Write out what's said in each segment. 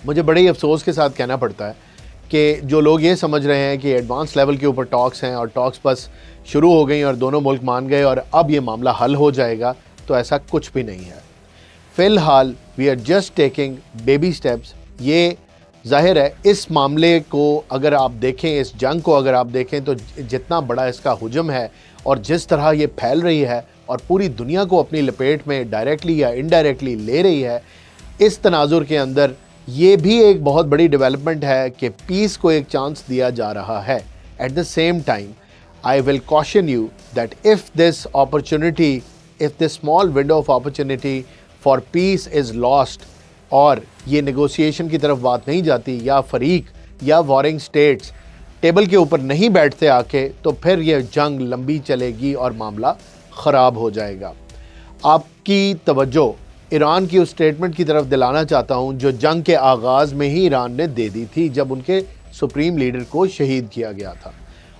مجھے بڑے ہی افسوس کے ساتھ کہنا پڑتا ہے کہ جو لوگ یہ سمجھ رہے ہیں کہ ایڈوانس لیول کے اوپر ٹاکس ہیں اور ٹاکس بس شروع ہو گئیں اور دونوں ملک مان گئے اور اب یہ معاملہ حل ہو جائے گا، تو ایسا کچھ بھی نہیں ہے۔ فی الحال we are just taking baby steps. یہ ظاہر ہے اس معاملے کو اگر آپ دیکھیں، اس جنگ کو اگر آپ دیکھیں تو جتنا بڑا اس کا حجم ہے اور جس طرح یہ پھیل رہی ہے اور پوری دنیا کو اپنی لپیٹ میں ڈائریکٹلی یا انڈائریکٹلی لے رہی ہے، اس تناظر کے اندر یہ بھی ایک بہت بڑی ڈیولپمنٹ ہے کہ پیس کو ایک چانس دیا جا رہا ہے۔ At the same time I will caution you that if this small window of opportunity for peace is lost اور یہ نیگوسیشن کی طرف بات نہیں جاتی یا فریق یا وارنگ سٹیٹس ٹیبل کے اوپر نہیں بیٹھتے آ کے، تو پھر یہ جنگ لمبی چلے گی اور معاملہ خراب ہو جائے گا۔ آپ کی توجہ ایران کی اس سٹیٹمنٹ کی طرف دلانا چاہتا ہوں جو جنگ کے آغاز میں ہی ایران نے دے دی تھی جب ان کے سپریم لیڈر کو شہید کیا گیا تھا۔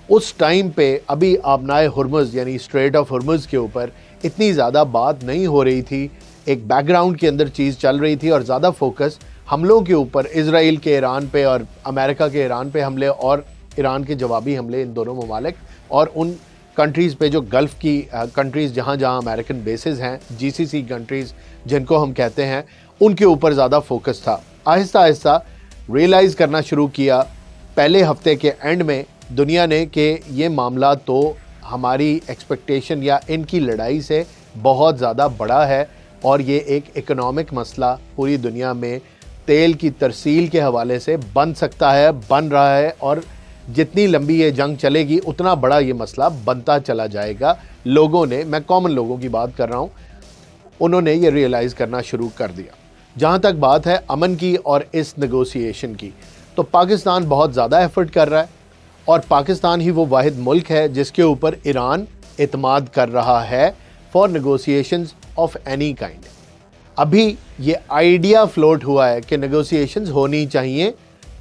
اس ٹائم پہ ابھی آبنائے ہرمز یعنی اسٹریٹ آف ہرمز کے اوپر اتنی زیادہ بات نہیں ہو رہی تھی، ایک بیک گراؤنڈ کے اندر چیز چل رہی تھی اور زیادہ فوکس حملوں کے اوپر، اسرائیل کے ایران پہ اور امریکہ کے ایران پہ حملے اور ایران کے جوابی حملے، ان دونوں ممالک اور ان کنٹریز پہ جو گلف کی کنٹریز جہاں جہاں امریکن بیسز ہیں، جی سی سی کنٹریز جن کو ہم کہتے ہیں، ان کے اوپر زیادہ فوکس تھا۔ آہستہ آہستہ ریئلائز کرنا شروع کیا پہلے ہفتے کے اینڈ میں دنیا نے کہ یہ معاملہ تو ہماری ایکسپیکٹیشن یا ان کی لڑائی سے بہت زیادہ بڑا ہے اور یہ ایک اکنامک مسئلہ پوری دنیا میں تیل کی ترسیل کے حوالے سے بن سکتا ہے، بن رہا ہے، اور جتنی لمبی یہ جنگ چلے گی اتنا بڑا یہ مسئلہ بنتا چلا جائے گا۔ لوگوں نے، میں کامن لوگوں کی بات کر رہا ہوں، انہوں نے یہ ریئلائز کرنا شروع کر دیا۔ جہاں تک بات ہے امن کی اور اس نیگوسیشن کی، تو پاکستان بہت زیادہ ایفرٹ کر رہا ہے اور پاکستان ہی وہ واحد ملک ہے جس کے اوپر ایران اعتماد کر رہا ہے for negotiations of any kind. ابھی یہ آئیڈیا فلوٹ ہوا ہے کہ نیگوسیشنز ہونی چاہیے،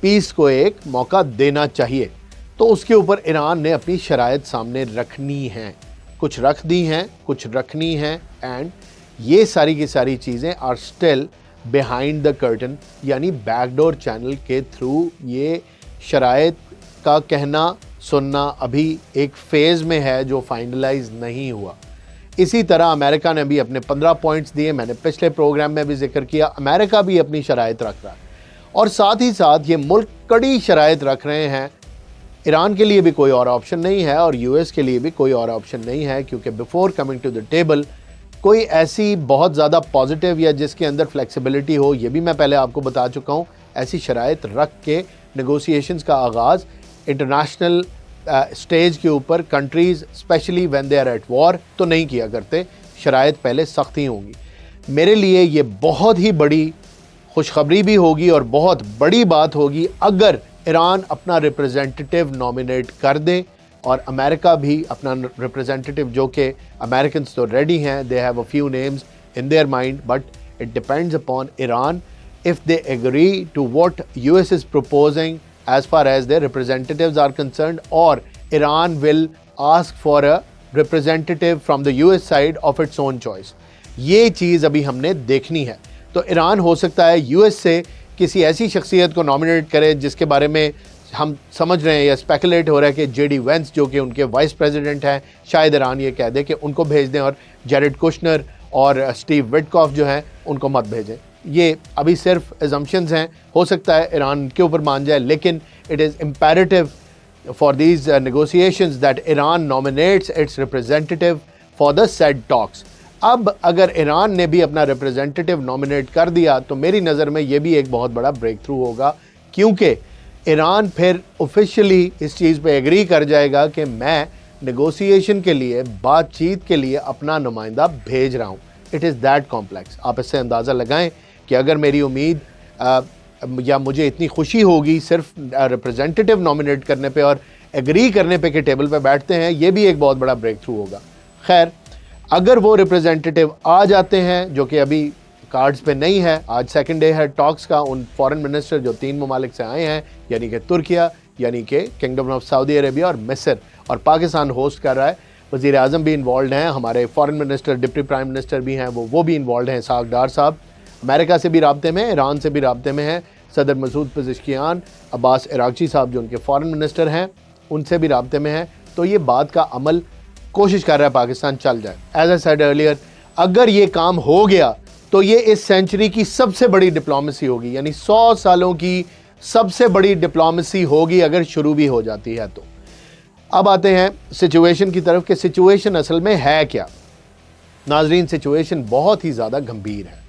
پیس کو ایک موقع دینا چاہیے، تو اس کے اوپر ایران نے اپنی شرائط سامنے رکھنی ہیں، کچھ رکھ دی ہیں، کچھ رکھنی ہیں، اینڈ یہ ساری کی ساری چیزیں are still behind the curtain, یعنی بیک ڈور چینل کے تھرو یہ شرائط کا کہنا سننا ابھی ایک فیز میں ہے جو فائنلائز نہیں ہوا۔ اسی طرح امریکہ نے بھی اپنے 15 پوائنٹس دیے، میں نے پچھلے پروگرام میں بھی ذکر کیا، امریکہ بھی اپنی شرائط رکھ رہا ہے اور ساتھ ہی ساتھ یہ ملک کڑی شرائط رکھ رہے ہیں۔ ایران کے لیے بھی کوئی اور آپشن نہیں ہے اور یو ایس کے لیے بھی کوئی اور آپشن نہیں ہے، کیونکہ before coming to the table کوئی ایسی بہت زیادہ پازیٹیو یا جس کے اندر فلیکسیبلٹی ہو، یہ بھی میں پہلے آپ کو بتا چکا ہوں، ایسی شرائط رکھ کے نیگوسیشنز کا آغاز انٹرنیشنل سٹیج کے اوپر countries especially when they are at war تو نہیں کیا کرتے، شرائط پہلے سخت ہی ہوں گی۔ میرے لیے یہ بہت ہی بڑی خوشخبری بھی ہوگی اور بہت بڑی بات ہوگی اگر ایران اپنا ریپرزینٹیٹیو نامینیٹ کر دیں اور امریکہ بھی اپنا ریپرزینٹیٹیو، جو کہ امریکنز تو ریڈی ہیں، they have a few names in their mind, but it depends upon Iran if they agree to what US is proposing as far as their representatives are concerned, or Iran will ask for a representative from the US side of its own choice۔ یہ چیز ابھی ہم نے دیکھنی ہے۔ تو ایران ہو سکتا ہے یو ایس سے کسی ایسی شخصیت کو نامینیٹ کرے جس کے بارے میں ہم سمجھ رہے ہیں یا اسپیکولیٹ ہو رہا ہے کہ جے ڈی وینس جو کہ ان کے وائس پریزیڈنٹ ہیں، شاید ایران یہ کہہ دے کہ ان کو بھیج دیں اور جیریڈ کوشنر اور اسٹیو وٹکاف جو ہیں ان کو مت بھیجیں۔ یہ ابھی صرف ایزمپشنز ہیں، ہو سکتا ہے ایران کے اوپر مان جائے، لیکن it is imperative for these negotiations that Iran nominates its representative for the said talks. اب اگر ایران نے بھی اپنا ریپرزینٹیٹیو نامینیٹ کر دیا تو میری نظر میں یہ بھی ایک بہت بڑا بریک تھرو ہوگا، کیونکہ ایران پھر آفیشیلی اس چیز پہ ایگری کر جائے گا کہ میں نیگوسیشن کے لیے، بات چیت کے لیے اپنا نمائندہ بھیج رہا ہوں۔ It is that complex. آپ اس سے اندازہ لگائیں کہ اگر میری امید یا مجھے اتنی خوشی ہوگی صرف ریپرزینٹیٹیو نامینیٹ کرنے پہ اور ایگری کرنے پہ کہ ٹیبل پہ بیٹھتے ہیں، یہ بھی ایک بہت بڑا بریک تھرو ہوگا۔ خیر، اگر وہ ریپرزینٹیٹیو آ جاتے ہیں جو کہ ابھی کارڈز پہ نہیں ہے، آج سیکنڈ ڈے ہے ٹاکس کا، ان فارن منسٹر جو 3 ممالک سے آئے ہیں، یعنی کہ ترکیہ، یعنی کہ کنگڈم آف سعودی عربیہ اور مصر، اور پاکستان ہوسٹ کر رہا ہے، وزیر اعظم بھی انوالوڈ ہیں، ہمارے foreign minister, deputy prime minister بھی ہیں، وہ بھی انوالوڈ ہیں، اسحاق ڈار صاحب، امریکہ سے بھی رابطے میں، ایران سے بھی رابطے میں ہیں، صدر مسعود پزشکیان، عباس عراقچی صاحب جو ان کے فارن منسٹر ہیں، ان سے بھی رابطے میں ہیں، تو یہ بات کا عمل کوشش کر رہا ہے پاکستان چل جائے. ایز اے سیڈ ارلیئر، اگر یہ کام ہو گیا تو یہ اس سینچری کی سب سے بڑی ڈپلومیسی ہوگی، یعنی 100 سالوں کی سب سے بڑی ڈپلومیسی ہوگی اگر شروع بھی ہو جاتی ہے تو. اب آتے ہیں سچویشن کی طرف کہ سچویشن اصل میں ہے کیا. ناظرین، سچویشن بہت ہی زیادہ گمبھیر ہے.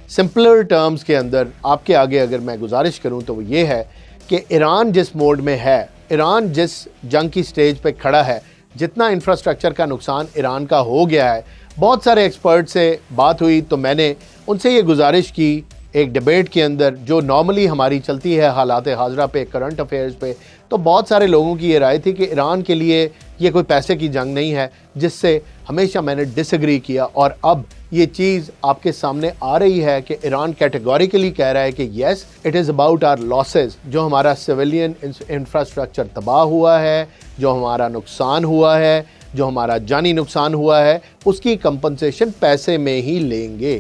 سمپلر ٹرمز کے اندر آپ کے آگے اگر میں گزارش کروں تو وہ یہ ہے کہ ایران جس موڈ میں ہے، ایران جس جنگ کی سٹیج پہ کھڑا ہے، جتنا انفراسٹرکچر کا نقصان ایران کا ہو گیا ہے، بہت سارے ایکسپرٹ سے بات ہوئی تو میں نے ان سے یہ گزارش کی ایک ڈیبیٹ کے اندر جو نارملی ہماری چلتی ہے حالات حاضرہ پہ، کرنٹ افیئرز پہ، تو بہت سارے لوگوں کی یہ رائے تھی کہ ایران کے لیے یہ کوئی پیسے کی جنگ نہیں ہے، جس سے ہمیشہ میں نے ڈس ایگری کیا. اور اب یہ چیز آپ کے سامنے آ رہی ہے کہ ایران کیٹیگوریکلی کہہ رہا ہے کہ yes it is about our losses, جو ہمارا سویلین انفراسٹرکچر تباہ ہوا ہے، جو ہمارا نقصان ہوا ہے، جو ہمارا جانی نقصان ہوا ہے، اس کی کمپنسیشن پیسے میں ہی لیں گے.